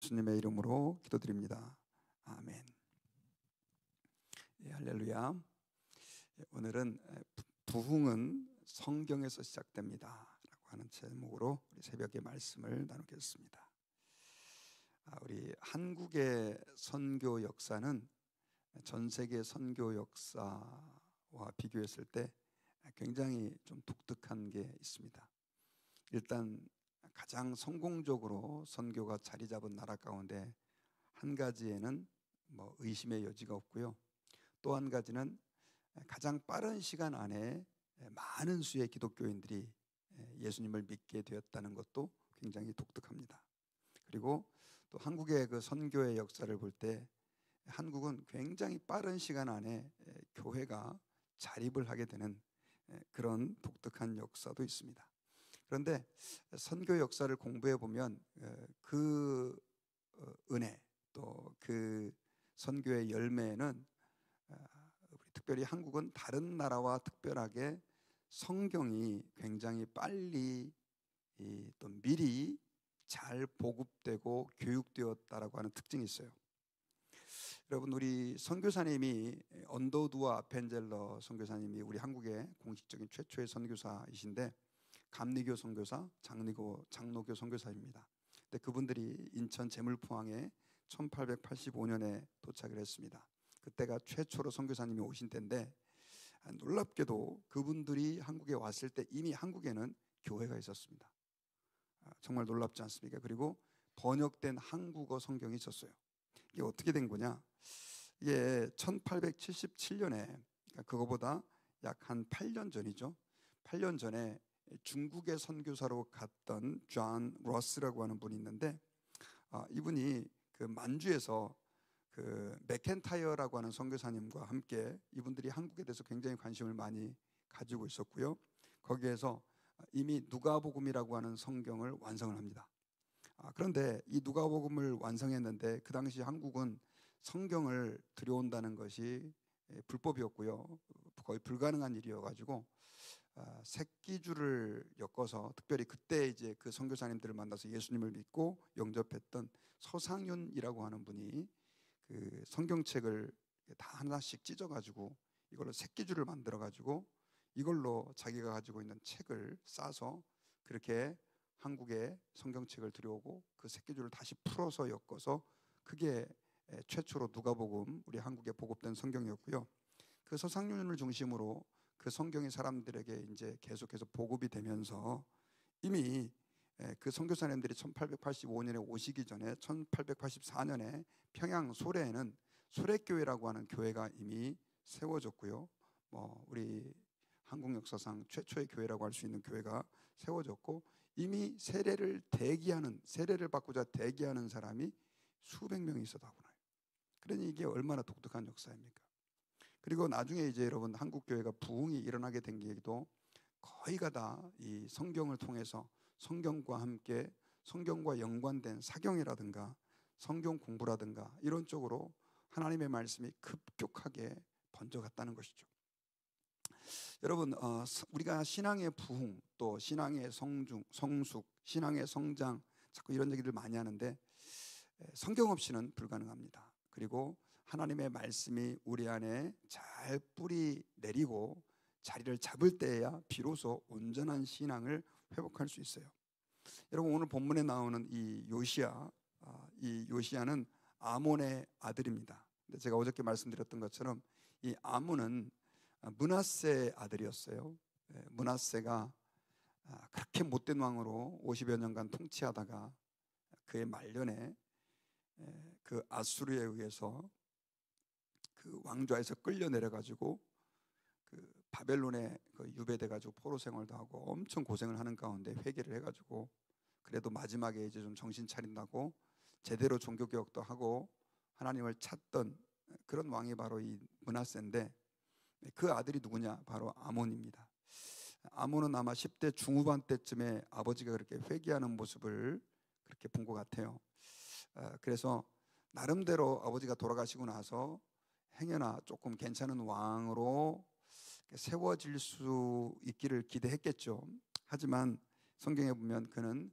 예수님의 이름으로 기도드립니다. 아멘. 할렐루야. 오늘은 부흥은 성경에서 시작됩니다 라고 하는 제목으로 우리 새벽에 말씀을 나누겠습니다. 우리 한국의 선교 역사는 전 세계 선교 역사와 비교했을 때 굉장히 좀 독특한 게 있습니다. 일단 가장 성공적으로 선교가 자리 잡은 나라 가운데 한 가지에는 의심의 여지가 없고요. 또 한 가지는 가장 빠른 시간 안에 많은 수의 기독교인들이 예수님을 믿게 되었다는 것도 굉장히 독특합니다. 그리고 또 한국의 그 선교의 역사를 볼 때 한국은 굉장히 빠른 시간 안에 교회가 자립을 하게 되는 그런 독특한 역사도 있습니다. 그런데 선교 역사를 공부해 보면 그 은혜 또 그 선교의 열매는 특별히 한국은 다른 나라와 특별하게 성경이 굉장히 빨리 또 미리 잘 보급되고 교육되었다라고 하는 특징이 있어요. 여러분, 우리 선교사님이 언더두어 아펜젤러 선교사님이 우리 한국의 공식적인 최초의 선교사이신데 감리교 선교사, 장로교 선교사입니다. 근데 그분들이 인천 제물포항에 1885년에 도착을 했습니다. 그때가 최초로 선교사님이 오신 때인데 놀랍게도 그분들이 한국에 왔을 때 이미 한국에는 교회가 있었습니다. 정말 놀랍지 않습니까? 그리고 번역된 한국어 성경이 있었어요. 이게 어떻게 된 거냐? 이게 1877년에 그거보다 약 한 8년 전이죠. 8년 전에 중국의 선교사로 갔던 존 러스라고 하는 분이 있는데 이분이 그 만주에서 그 맥켄타이어라고 하는 선교사님과 함께 이분들이 한국에 대해서 굉장히 관심을 많이 가지고 있었고요. 거기에서 이미 누가복음이라고 하는 성경을 완성을 합니다. 그런데 이 누가복음을 완성했는데 그 당시 한국은 성경을 들여온다는 것이 불법이었고요. 거의 불가능한 일이어가지고 새끼줄을 엮어서 특별히 그때 이제 그 선교사님들을 만나서 예수님을 믿고 영접했던 서상윤이라고 하는 분이 그 성경책을 다 하나씩 찢어가지고 이걸로 새끼줄을 만들어가지고 이걸로 자기가 가지고 있는 책을 싸서 그렇게 한국에 성경책을 들여오고 그 새끼줄을 다시 풀어서 엮어서 그게 최초로 누가복음 우리 한국에 보급된 성경이었고요. 그 서상윤을 중심으로 그 성경이 사람들에게 이제 계속해서 보급이 되면서 이미 그 선교사님들이 1885년에 오시기 전에 1884년에 평양 소래에는 소래교회라고 하는 교회가 이미 세워졌고요. 우리 한국 역사상 최초의 교회라고 할 수 있는 교회가 세워졌고 이미 세례를 받고자 대기하는 사람이 수백 명이 있었다고 해요. 그러니 이게 얼마나 독특한 역사입니까? 그리고 나중에 이제 여러분 한국 교회가 부흥이 일어나게 된 계기도 거의가 다 이 성경을 통해서 성경과 함께 성경과 연관된 사경이라든가 성경 공부라든가 이런 쪽으로 하나님의 말씀이 급격하게 번져갔다는 것이죠. 여러분, 우리가 신앙의 부흥 또 신앙의 성숙, 신앙의 성장 자꾸 이런 얘기들 많이 하는데 성경 없이는 불가능합니다. 그리고 하나님의 말씀이 우리 안에 잘 뿌리 내리고 자리를 잡을 때야 비로소 온전한 신앙을 회복할 수 있어요. 여러분, 오늘 본문에 나오는 이 요시야는 아몬의 아들입니다. 근데 제가 어저께 말씀드렸던 것처럼 이 아몬은 므낫세의 아들이었어요. 므낫세가 그렇게 못된 왕으로 50여 년간 통치하다가 그의 말년에 그 아수르에 의해서 그 왕좌에서 끌려 내려가지고 그 바벨론에 유배돼 가지고 포로 생활도 하고 엄청 고생을 하는 가운데 회개를 해가지고 그래도 마지막에 이제 좀 정신 차린다고 제대로 종교 개혁도 하고 하나님을 찾던 그런 왕이 바로 이 므낫세인데 그 아들이 누구냐? 바로 아몬입니다. 아몬은 아마 10대 중후반 때쯤에 아버지가 그렇게 회개하는 모습을 그렇게 본 것 같아요. 그래서 나름대로 아버지가 돌아가시고 나서 행여나 조금 괜찮은 왕으로 세워질 수 있기를 기대했겠죠. 하지만 성경에 보면 그는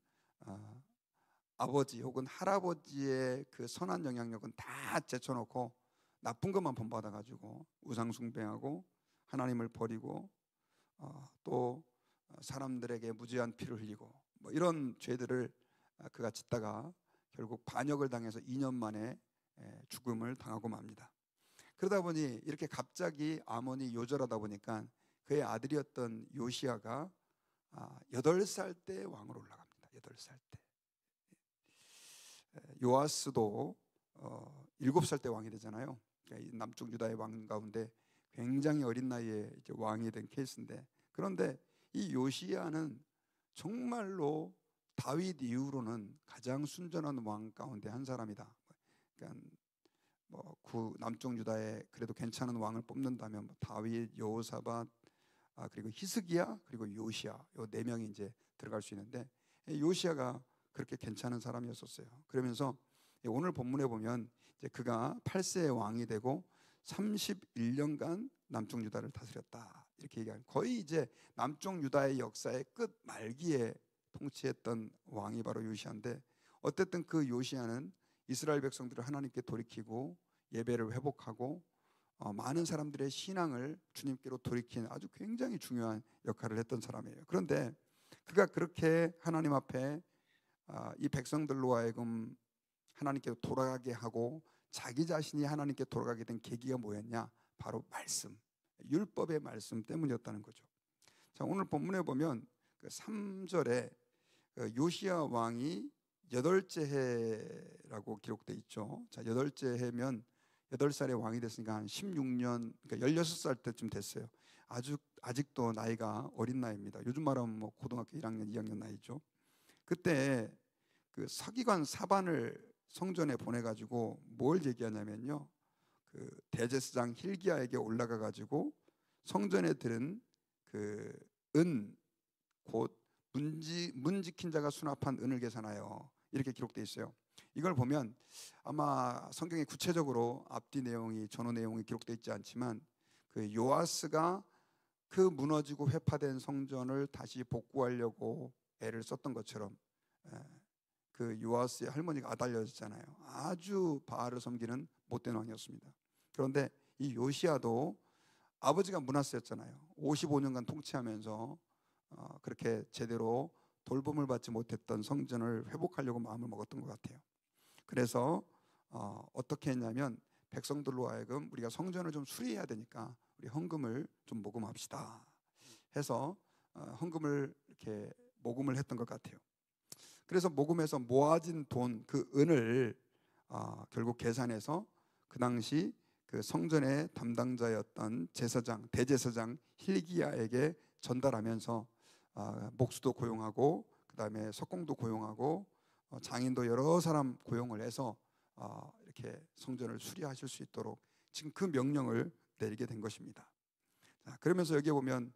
아버지 혹은 할아버지의 그 선한 영향력은 다 제쳐놓고 나쁜 것만 본받아가지고 우상 숭배하고 하나님을 버리고 또 사람들에게 무죄한 피를 흘리고 뭐 이런 죄들을 그가 짓다가 결국 반역을 당해서 2년 만에 죽음을 당하고 맙니다. 그러다 보니 이렇게 갑자기 아몬이 요절하다 보니까 그의 아들이었던 요시야가 8살 때 왕으로 올라갑니다. 8살 때. 요아스도 7살 때 왕이 되잖아요. 그러니까 이 남쪽 유다의 왕 가운데 굉장히 어린 나이에 이제 왕이 된 케이스인데, 그런데 이 요시야는 정말로 다윗 이후로는 가장 순전한 왕 가운데 한 사람이다. 그러니까 뭐 남쪽 유다에 그래도 괜찮은 왕을 뽑는다면 다윗, 여호사밧, 그리고 히스기야, 그리고 요시야, 요 네 명이 이제 들어갈 수 있는데 요시야가 그렇게 괜찮은 사람이었었어요. 그러면서 오늘 본문에 보면 이제 그가 8세의 왕이 되고 31년간 남쪽 유다를 다스렸다 이렇게 얘기하는, 거의 이제 남쪽 유다의 역사의 끝 말기에 통치했던 왕이 바로 요시야인데, 어쨌든 그 요시야는 이스라엘 백성들을 하나님께 돌이키고 예배를 회복하고 많은 사람들의 신앙을 주님께로 돌이킨 아주 굉장히 중요한 역할을 했던 사람이에요. 그런데 그가 그렇게 하나님 앞에 이 백성들로 하여금 하나님께로 돌아가게 하고 자기 자신이 하나님께 돌아가게 된 계기가 뭐였냐? 바로 말씀, 율법의 말씀 때문이었다는 거죠. 자, 오늘 본문에 보면 그 3절에 요시야 왕이 8째 해라고 기록되어 있죠. 자, 8째 해면 8살에 왕이 됐으니까 한 16년, 그러니까 16살 때쯤 됐어요. 아직도 나이가 어린 나이입니다. 요즘 말하면 뭐 고등학교 1학년, 2학년 나이죠. 그때 그 서기관 사반을 성전에 보내가지고 뭘 얘기하냐면요, 그 대제사장 힐기야에게 올라가가지고 성전에 들은 그 은, 곧 문 지킨 자가 수납한 은을 계산하여, 이렇게 기록되어 있어요. 이걸 보면 아마 성경에 구체적으로 앞뒤 내용이, 전후 내용이 기록되어 있지 않지만 그 요아스가 그 무너지고 회파된 성전을 다시 복구하려고 애를 썼던 것처럼, 그 요아스의 할머니가 아달랴였잖아요. 아주 바알을 섬기는 못된 왕이었습니다. 그런데 이 요시야도 아버지가 므낫세였잖아요. 55년간 통치하면서 그렇게 제대로 돌봄을 받지 못했던 성전을 회복하려고 마음을 먹었던 것 같아요. 그래서 어떻게 했냐면 백성들로 하여금 우리가 성전을 좀 수리해야 되니까 우리 헌금을 좀 모금합시다 해서 헌금을 이렇게 모금을 했던 것 같아요. 그래서 모금해서 모아진 돈, 그 은을 결국 계산해서 그 당시 그 성전의 담당자였던 제사장, 대제사장 힐기야에게 전달하면서 목수도 고용하고 그다음에 석공도 고용하고 장인도 여러 사람 고용을 해서 이렇게 성전을 수리하실 수 있도록 지금 그 명령을 내리게 된 것입니다. 자, 그러면서 여기 보면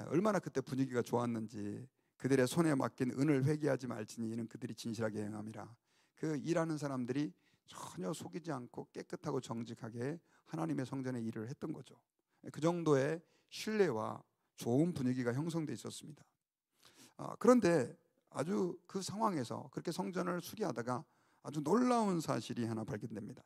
얼마나 그때 분위기가 좋았는지, 그들의 손에 맡긴 은을 회개하지 말지니 이는 그들이 진실하게 행함이라. 그 일하는 사람들이 전혀 속이지 않고 깨끗하고 정직하게 하나님의 성전에 일을 했던 거죠. 그 정도의 신뢰와 좋은 분위기가 형성돼 있었습니다. 그런데 아주 그 상황에서 그렇게 성전을 수리하다가 아주 놀라운 사실이 하나 발견됩니다.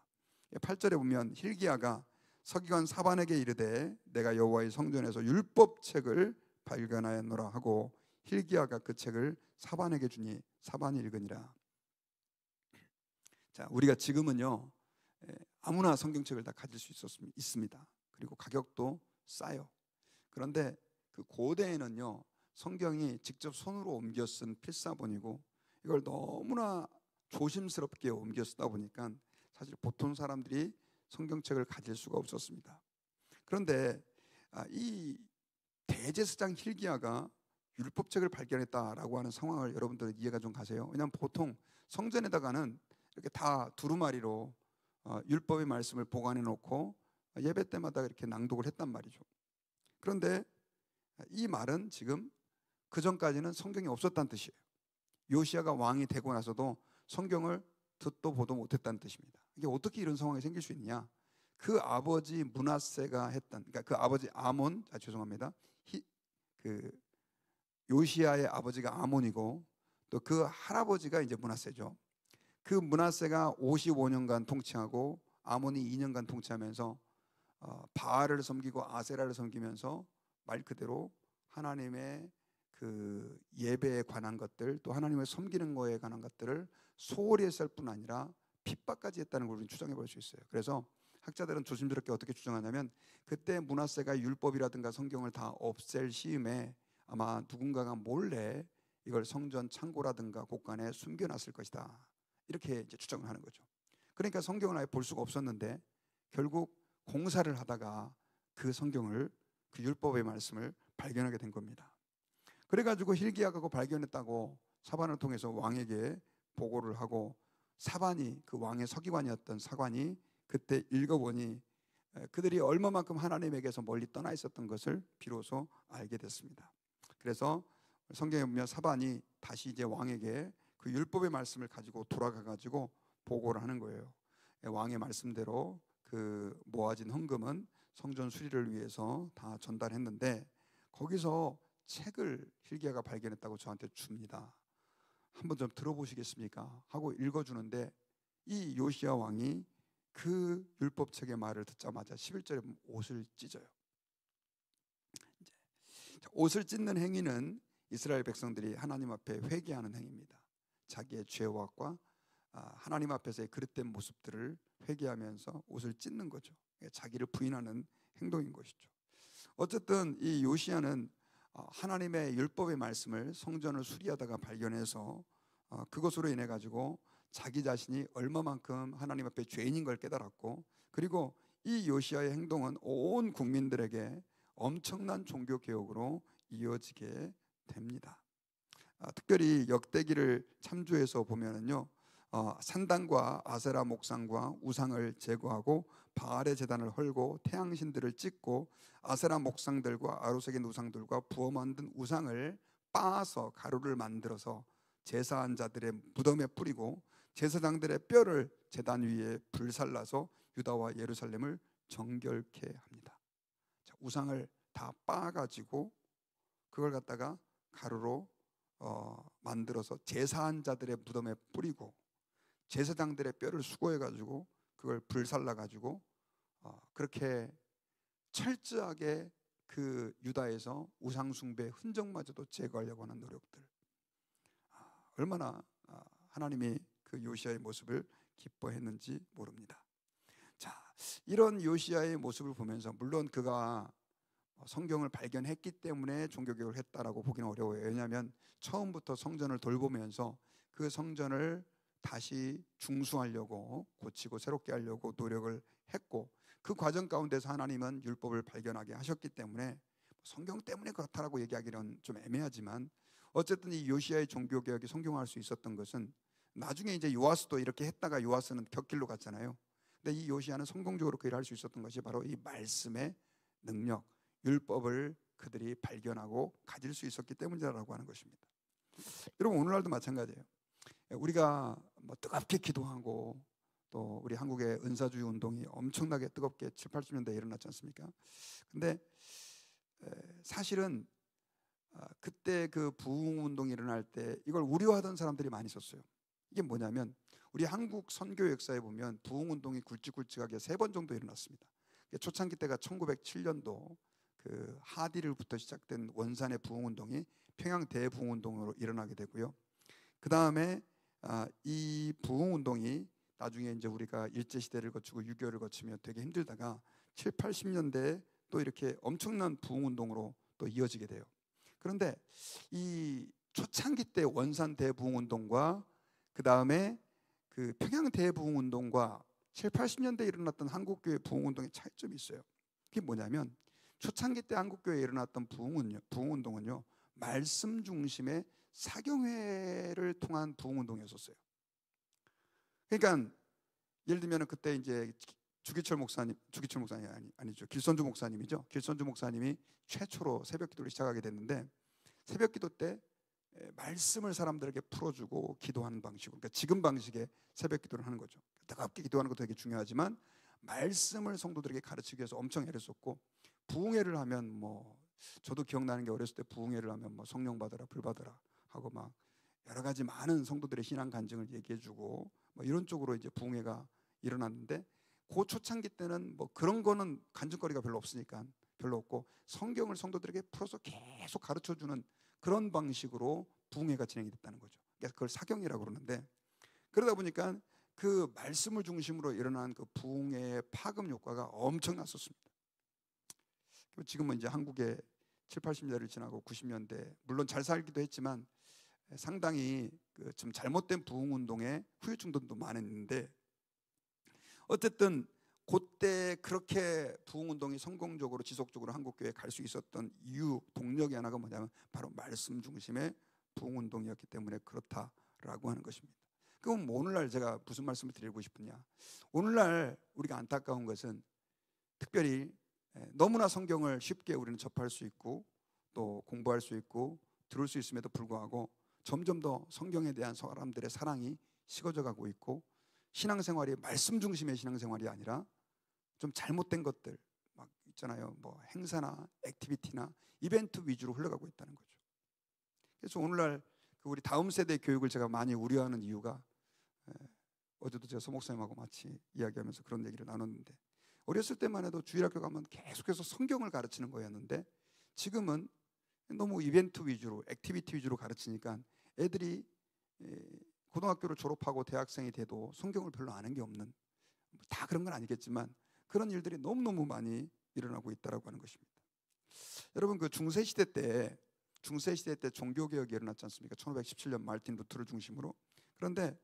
8절에 보면 힐기야가 서기관 사반에게 이르되 내가 여호와의 성전에서 율법책을 발견하였노라 하고 힐기야가 그 책을 사반에게 주니 사반이 읽으니라. 자, 우리가 지금은요 아무나 성경책을 다 가질 수 있습니다. 그리고 가격도 싸요. 그런데 그 고대에는요 성경이 직접 손으로 옮겨 쓴 필사본이고 이걸 너무나 조심스럽게 옮겨 쓰다 보니까 사실 보통 사람들이 성경책을 가질 수가 없었습니다. 그런데 이 대제사장 힐기야가 율법책을 발견했다라고 하는 상황을 여러분들 이해가 좀 가세요? 왜냐하면 보통 성전에다가는 이렇게 다 두루마리로 율법의 말씀을 보관해 놓고 예배 때마다 이렇게 낭독을 했단 말이죠. 그런데 이 말은 지금 그 전까지는 성경이 없었다는 뜻이에요. 요시야가 왕이 되고 나서도 성경을 듣도 보도 못했다는 뜻입니다. 이게 어떻게 이런 상황이 생길 수 있느냐? 그 아버지 므낫세가 했던, 그러니까 그 아버지 아몬, 그 요시야의 아버지가 아몬이고 또 그 할아버지가 이제 므낫세죠. 그 므낫세가 55년간 통치하고 아몬이 2년간 통치하면서 바알을 섬기고 아세라를 섬기면서 말 그대로 하나님의 그 예배에 관한 것들, 또 하나님을 섬기는 거에 관한 것들을 소홀히 했을 뿐 아니라 핍박까지 했다는 걸 우리는 추정해 볼 수 있어요. 그래서 학자들은 조심스럽게 어떻게 추정하냐면, 그때 므낫세가 율법이라든가 성경을 다 없앨 시음에 아마 누군가가 몰래 이걸 성전 창고라든가 곳간에 숨겨놨을 것이다, 이렇게 이제 추정을 하는 거죠. 그러니까 성경을 아예 볼 수가 없었는데 결국 공사를 하다가 그 성경을, 그 율법의 말씀을 발견하게 된 겁니다. 그래가지고 hil기야가 발견했다고 사반을 통해서 왕에게 보고를 하고, 사반이, 그 왕의 서기관이었던 사관이 그때 읽어보니 그들이 얼마만큼 하나님에게서 멀리 떠나 있었던 것을 비로소 알게 됐습니다. 그래서 성경에 보면 사반이 다시 이제 왕에게 그 율법의 말씀을 가지고 돌아가 가지고 보고를 하는 거예요. 왕의 말씀대로 그 모아진 헌금은 성전 수리를 위해서 다 전달했는데, 거기서 책을 hil기야가 발견했다고 저한테 줍니다. 한번 좀 들어보시겠습니까? 하고 읽어주는데, 이 요시야 왕이 그 율법책의 말을 듣자마자 11절에 보면 옷을 찢어요. 옷을 찢는 행위는 이스라엘 백성들이 하나님 앞에 회개하는 행위입니다. 자기의 죄악과 하나님 앞에서의 그릇된 모습들을 회개하면서 옷을 찢는 거죠. 자기를 부인하는 행동인 것이죠. 어쨌든 이 요시야는 하나님의 율법의 말씀을 성전을 수리하다가 발견해서 그것으로 인해 가지고 자기 자신이 얼마만큼 하나님 앞에 죄인인 걸 깨달았고, 그리고 이 요시야의 행동은 온 국민들에게 엄청난 종교 개혁으로 이어지게 됩니다. 특별히 역대기를 참조해서 보면은요, 산당과 아세라 목상과 우상을 제거하고 바알의 제단을 헐고 태양신들을 찢고 아세라 목상들과 아로색인 우상들과 부어 만든 우상을 빻아서 가루를 만들어서 제사한 자들의 무덤에 뿌리고 제사장들의 뼈를 제단 위에 불살라서 유다와 예루살렘을 정결케 합니다. 우상을 다 빻아가지고 그걸 갖다가 가루로 만들어서 제사한 자들의 무덤에 뿌리고 제사장들의 뼈를 수거해가지고 그걸 불살라가지고 그렇게 철저하게 그 유다에서 우상숭배의 흔적마저도 제거하려고 하는 노력들, 얼마나 하나님이 그 요시야의 모습을 기뻐했는지 모릅니다. 자, 이런 요시야의 모습을 보면서, 물론 그가 성경을 발견했기 때문에 종교개혁을 했다라고 보기는 어려워요. 왜냐하면 처음부터 성전을 돌보면서 그 성전을 다시 중수하려고, 고치고 새롭게 하려고 노력을 했고, 그 과정 가운데서 하나님은 율법을 발견하게 하셨기 때문에 성경 때문에 그렇다라고 얘기하기는 좀 애매하지만, 어쨌든 이 요시야의 종교개혁이 성공할 수 있었던 것은, 나중에 이제 요아스도 이렇게 했다가 요아스는 격길로 갔잖아요. 근데 이 요시야는 성공적으로 그 일을 할 수 있었던 것이 바로 이 말씀의 능력, 율법을 그들이 발견하고 가질 수 있었기 때문이라고 하는 것입니다. 여러분, 오늘날도 마찬가지예요. 우리가 뜨겁게 기도하고, 또 우리 한국의 은사주의 운동이 엄청나게 뜨겁게 7, 80년대에 일어났지 않습니까? 근데 사실은 그때 그 부흥운동이 일어날 때 이걸 우려하던 사람들이 많이 있었어요. 이게 뭐냐면, 우리 한국 선교 역사에 보면 부흥운동이 굵직굵직하게 3번 정도 일어났습니다. 초창기 때가 1907년도 그 하디를부터 시작된 원산의 부흥운동이 평양 대부흥운동으로 일어나게 되고요. 그 다음에 이 부흥운동이 나중에 이제 우리가 일제시대를 거치고 6.25를 거치며 되게 힘들다가 7, 80년대에 또 이렇게 엄청난 부흥운동으로 또 이어지게 돼요. 그런데 이 초창기 때 원산 대부흥운동과 그 다음에 그 평양 대부흥운동과 7, 80년대에 일어났던 한국교회 부흥운동의 차이점이 있어요. 그게 뭐냐면, 초창기 때 한국교회에 일어났던 부흥운동은요, 말씀 중심의 사경회를 통한 부흥운동이었어요. 그러니까 예를 들면 그때 이제 주기철 목사님 아니죠, 길선주 목사님이죠. 길선주 목사님이 최초로 새벽기도를 시작하게 됐는데, 새벽기도 때 말씀을 사람들에게 풀어주고 기도하는 방식으로, 그러니까 지금 방식의 새벽기도를 하는 거죠. 뜨겁게 기도하는 것도 되게 중요하지만 말씀을 성도들에게 가르치기 위해서 엄청 애를 썼고, 부흥회를 하면 저도 기억나는 게, 어렸을 때 부흥회를 하면 성령 받아라 불 받아라 하고 막 여러 가지 많은 성도들의 신앙 간증을 얘기해주고 뭐 이런 쪽으로 이제 부흥회가 일어났는데, 그 초창기 때는 뭐 그런 거는 간증거리가 별로 없으니까 별로 없고, 성경을 성도들에게 풀어서 계속 가르쳐주는 그런 방식으로 부흥회가 진행이 됐다는 거죠. 그래서 그걸 사경이라고 그러는데, 그러다 보니까 그 말씀을 중심으로 일어난 그 부흥회의 파급 효과가 엄청났었습니다. 지금은 이제 한국에 7, 80년대를 지나고 90년대, 물론 잘 살기도 했지만 상당히 그 좀 잘못된 부흥 운동의 후유증들도 많았는데, 어쨌든 그때 그렇게 부흥 운동이 성공적으로 지속적으로 한국 교회에 갈 수 있었던 이유, 동력이 하나가 뭐냐면 바로 말씀 중심의 부흥 운동이었기 때문에 그렇다라고 하는 것입니다. 그럼 오늘날 제가 무슨 말씀을 드리고 싶으냐? 오늘날 우리가 안타까운 것은 특별히 너무나 성경을 쉽게 우리는 접할 수 있고 또 공부할 수 있고 들을 수 있음에도 불구하고 점점 더 성경에 대한 사람들의 사랑이 식어져 가고 있고, 신앙생활이 말씀 중심의 신앙생활이 아니라 좀 잘못된 것들 막 있잖아요. 뭐 행사나 액티비티나 이벤트 위주로 흘러가고 있다는 거죠. 그래서 오늘날 우리 다음 세대 교육을 제가 많이 우려하는 이유가, 어제도 제가 서 목사님하고 같이 이야기하면서 그런 얘기를 나눴는데, 어렸을 때만 해도 주일학교 가면 계속해서 성경을 가르치는 거였는데 지금은 너무 이벤트 위주로, 액티비티 위주로 가르치니까 애들이 고등학교를 졸업하고 대학생이 돼도 성경을 별로 아는 게 없는, 다 그런 건 아니겠지만 그런 일들이 너무너무 많이 일어나고 있다라고 하는 것입니다. 여러분, 그 중세시대 때 종교개혁이 일어났지 않습니까? 1517년 마르틴 루터를 중심으로. 그런데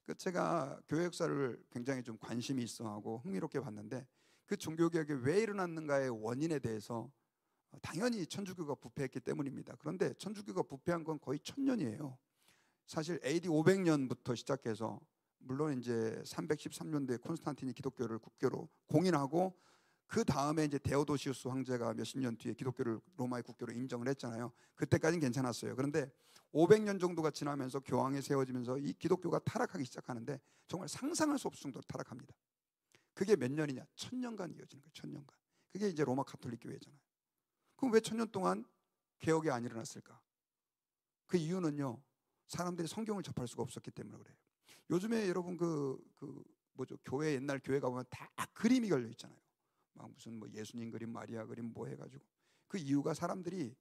그 제가 교회 역사를 굉장히 좀 관심이 있어하고 흥미롭게 봤는데, 그 종교개혁이 왜 일어났는가의 원인에 대해서 당연히 천주교가 부패했기 때문입니다. 그런데 천주교가 부패한 건 거의 1000년이에요. 사실 AD 500년부터 시작해서, 물론 이제 313년도에 콘스탄틴이 기독교를 국교로 공인하고 그 다음에 이제 데오도시우스 황제가 몇십 년 뒤에 기독교를 로마의 국교로 인정을 했잖아요. 그때까지는 괜찮았어요. 그런데 500년 정도가 지나면서 교황이 세워지면서 이 기독교가 타락하기 시작하는데 정말 상상할 수 없을 정도로 타락합니다. 그게 몇 년이냐? 1000년간 이어지는 거예요. 1000년간. 그게 이제 로마 가톨릭 교회잖아요. 그럼 왜 1000년 동안 개혁이 안 일어났을까? 그 이유는요, 사람들이 성경을 접할 수가 없었기 때문에 그래요. 요즘에 여러분 뭐죠? 교회, 옛날 교회 가보면 다 그림이 걸려 있잖아요. 막 무슨 뭐 예수님 그림, 마리아 그림 뭐 해가지고. 그 이유가 사람들이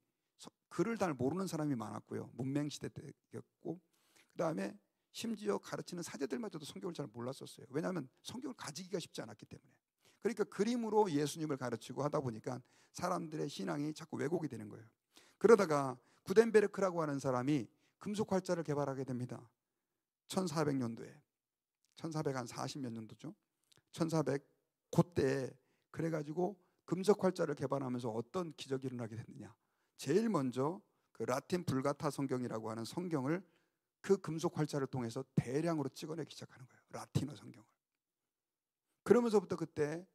글을 잘 모르는 사람이 많았고요. 문맹 시대 때였고, 그 다음에 심지어 가르치는 사제들마저도 성경을 잘 몰랐었어요. 왜냐하면 성경을 가지기가 쉽지 않았기 때문에. 그러니까 그림으로 예수님을 가르치고 하다 보니까 사람들의 신앙이 자꾸 왜곡이 되는 거예요. 그러다가 구텐베르크라고 하는 사람이 금속 활자를 개발하게 됩니다. 1400년도에 1440몇 년도죠. 1400 그때. 그래가지고 금속 활자를 개발하면서 어떤 기적이 일어나게 됐느냐? 제일 먼저 그 라틴 불가타 성경이라고 하는 성경을 그 금속 활자를 통해서 대량으로 찍어내기 시작하는 거예요. 라틴어 성경을. 그러면서부터 그때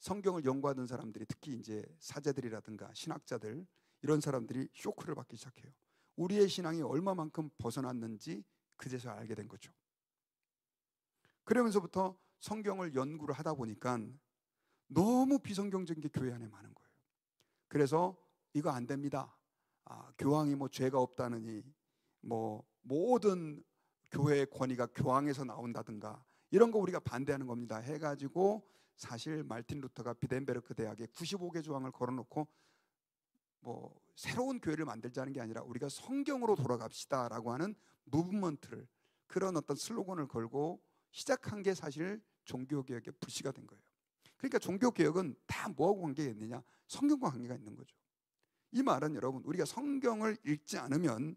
성경을 연구하던 사람들이, 특히 이제 사제들이라든가 신학자들, 이런 사람들이 쇼크를 받기 시작해요. 우리의 신앙이 얼마만큼 벗어났는지 그제서야 알게 된 거죠. 그러면서부터 성경을 연구를 하다 보니까 너무 비성경적인 게 교회 안에 많은 거예요. 그래서 이거 안 됩니다. 교황이 뭐 죄가 없다느니 뭐 모든 교회의 권위가 교황에서 나온다든가 이런 거 우리가 반대하는 겁니다 해가지고, 사실 마르틴 루터가 비덴베르크 대학에 95개 조항을 걸어놓고 뭐 새로운 교회를 만들자는 게 아니라 우리가 성경으로 돌아갑시다라고 하는 무브먼트를, 그런 어떤 슬로건을 걸고 시작한 게 사실 종교개혁의 불씨가 된 거예요. 그러니까 종교개혁은 다 뭐하고 관계가 있느냐? 성경과 관계가 있는 거죠. 이 말은 여러분, 우리가 성경을 읽지 않으면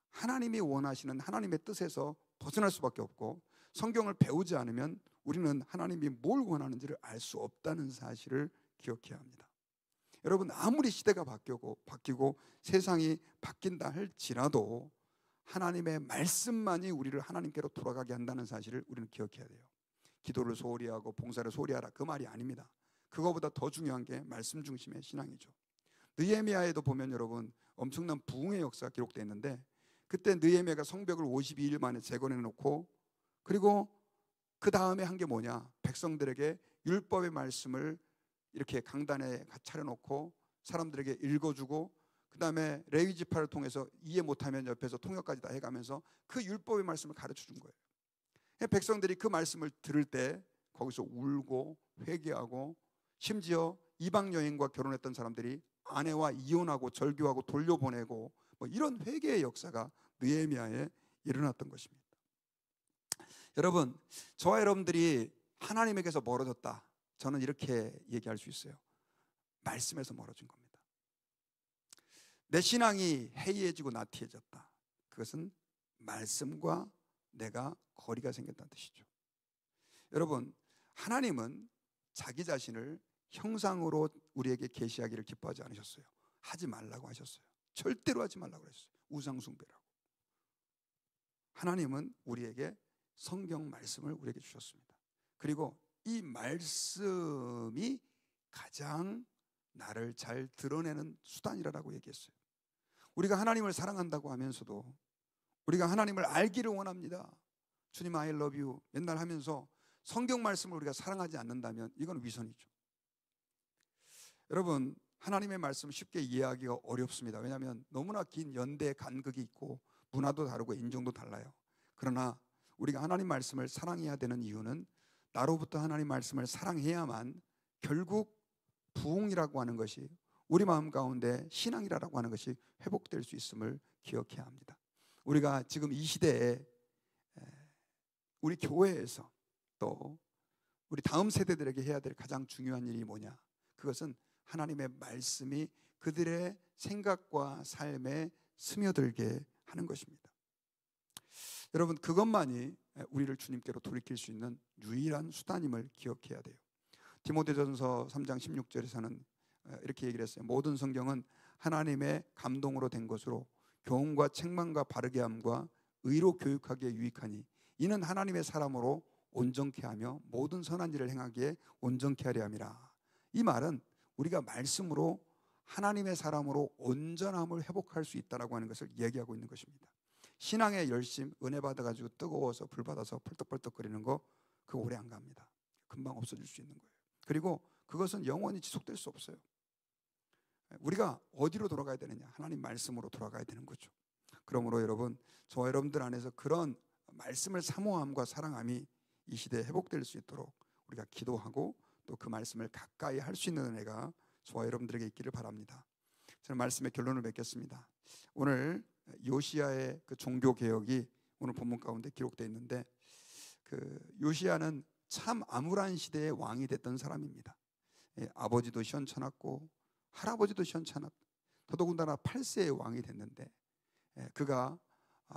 하나님이 원하시는 하나님의 뜻에서 벗어날 수밖에 없고, 성경을 배우지 않으면 우리는 하나님이 뭘 원하는지를 알 수 없다는 사실을 기억해야 합니다. 여러분, 아무리 시대가 바뀌고 세상이 바뀐다 할지라도 하나님의 말씀만이 우리를 하나님께로 돌아가게 한다는 사실을 우리는 기억해야 돼요. 기도를 소홀히 하고 봉사를 소홀히 하라, 그 말이 아닙니다. 그거보다 더 중요한 게 말씀 중심의 신앙이죠. 느헤미야에도 보면 여러분 엄청난 부흥의 역사가 기록되어 있는데, 그때 느헤미야가 성벽을 52일 만에 재건해 놓고, 그리고 그 다음에 한 게 뭐냐? 백성들에게 율법의 말씀을 이렇게 강단에 차려놓고 사람들에게 읽어주고, 그 다음에 레위 지파를 통해서 이해 못하면 옆에서 통역까지 다 해가면서 그 율법의 말씀을 가르쳐 준 거예요. 백성들이 그 말씀을 들을 때 거기서 울고 회개하고, 심지어 이방 여인과 결혼했던 사람들이 아내와 이혼하고 절교하고 돌려보내고, 뭐 이런 회개의 역사가 느헤미야에 일어났던 것입니다. 여러분, 저와 여러분들이 하나님에게서 멀어졌다, 저는 이렇게 얘기할 수 있어요. 말씀에서 멀어진 겁니다. 내 신앙이 해이해지고 나태해졌다, 그것은 말씀과 내가 거리가 생겼다는 뜻이죠. 여러분, 하나님은 자기 자신을 형상으로 우리에게 계시하기를 기뻐하지 않으셨어요. 하지 말라고 하셨어요. 절대로 하지 말라고 하셨어요. 우상 숭배라고. 하나님은 우리에게 성경 말씀을 우리에게 주셨습니다. 그리고 이 말씀이 가장 나를 잘 드러내는 수단이라고 얘기했어요. 우리가 하나님을 사랑한다고 하면서도, 우리가 하나님을 알기를 원합니다, 주님 I love you 맨날 하면서 성경 말씀을 우리가 사랑하지 않는다면 이건 위선이죠. 여러분, 하나님의 말씀 쉽게 이해하기가 어렵습니다. 왜냐하면 너무나 긴 연대 간극이 있고 문화도 다르고 인종도 달라요. 그러나 우리가 하나님 말씀을 사랑해야 되는 이유는, 나로부터 하나님 말씀을 사랑해야만 결국 부흥이라고 하는 것이, 우리 마음 가운데 신앙이라고 하는 것이 회복될 수 있음을 기억해야 합니다. 우리가 지금 이 시대에 우리 교회에서 또 우리 다음 세대들에게 해야 될 가장 중요한 일이 뭐냐? 그것은 하나님의 말씀이 그들의 생각과 삶에 스며들게 하는 것입니다. 여러분, 그것만이 우리를 주님께로 돌이킬 수 있는 유일한 수단임을 기억해야 돼요. 디모데전서 3장 16절에서는 이렇게 얘기를 했어요. 모든 성경은 하나님의 감동으로 된 것으로 교훈과 책망과 바르게 함과 의로 교육하기에 유익하니 이는 하나님의 사람으로 온전케 하며 모든 선한 일을 행하기에 온전케 하려 함이라. 이 말은 우리가 말씀으로 하나님의 사람으로 온전함을 회복할 수 있다라고 하는 것을 얘기하고 있는 것입니다. 신앙의 열심, 은혜 받아가지고 뜨거워서 불 받아서 펄떡펄떡거리는 거, 그거 오래 안 갑니다. 금방 없어질 수 있는 거예요. 그리고 그것은 영원히 지속될 수 없어요. 우리가 어디로 돌아가야 되느냐? 하나님 말씀으로 돌아가야 되는 거죠. 그러므로 여러분, 저와 여러분들 안에서 그런 말씀을 사모함과 사랑함이 이 시대에 회복될 수 있도록 우리가 기도하고 또 그 말씀을 가까이 할 수 있는 은혜가 저와 여러분들에게 있기를 바랍니다. 저는 말씀의 결론을 맺겠습니다. 오늘 요시야의 그 종교 개혁이 오늘 본문 가운데 기록되어 있는데, 그 요시야는 참 암울한 시대의 왕이 됐던 사람입니다. 아버지도 시원찮았고 할아버지도 시원찮았고 더더군다나 8세의 왕이 됐는데, 그가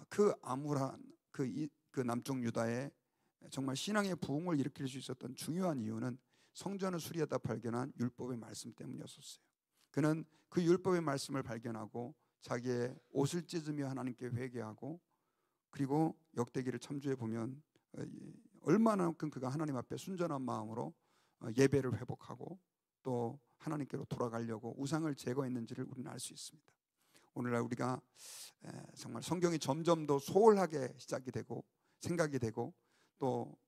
그 암울한 그 남쪽 유다에 정말 신앙의 부흥을 일으킬 수 있었던 중요한 이유는 성전을 수리하다 발견한 율법의 말씀 때문이었어요. 그는 그 율법의 말씀을 발견하고 자기의 옷을 찢으며 하나님께 회개하고, 그리고 역대기를 참조해 보면 얼마나만큼 그가 하나님 앞에 순전한 마음으로 예배를 회복하고 또 하나님께로 돌아가려고 우상을 제거했는지를 우리는 알 수 있습니다. 오늘날 우리가 정말 성경이 점점 더 소홀하게 시작이 되고 생각이 되고, 또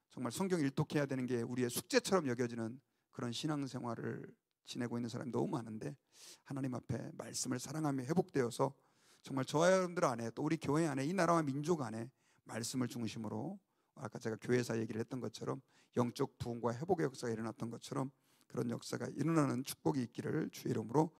정말 성경 일독해야 되는 게 우리의 숙제처럼 여겨지는 그런 신앙생활을 지내고 있는 사람이 너무 많은데, 하나님 앞에 말씀을 사랑하며 회복되어서 정말 저와 여러분들 안에, 또 우리 교회 안에, 이 나라와 민족 안에 말씀을 중심으로, 아까 제가 교회사 얘기를 했던 것처럼 영적 부흥과 회복의 역사가 일어났던 것처럼 그런 역사가 일어나는 축복이 있기를 주의 이름으로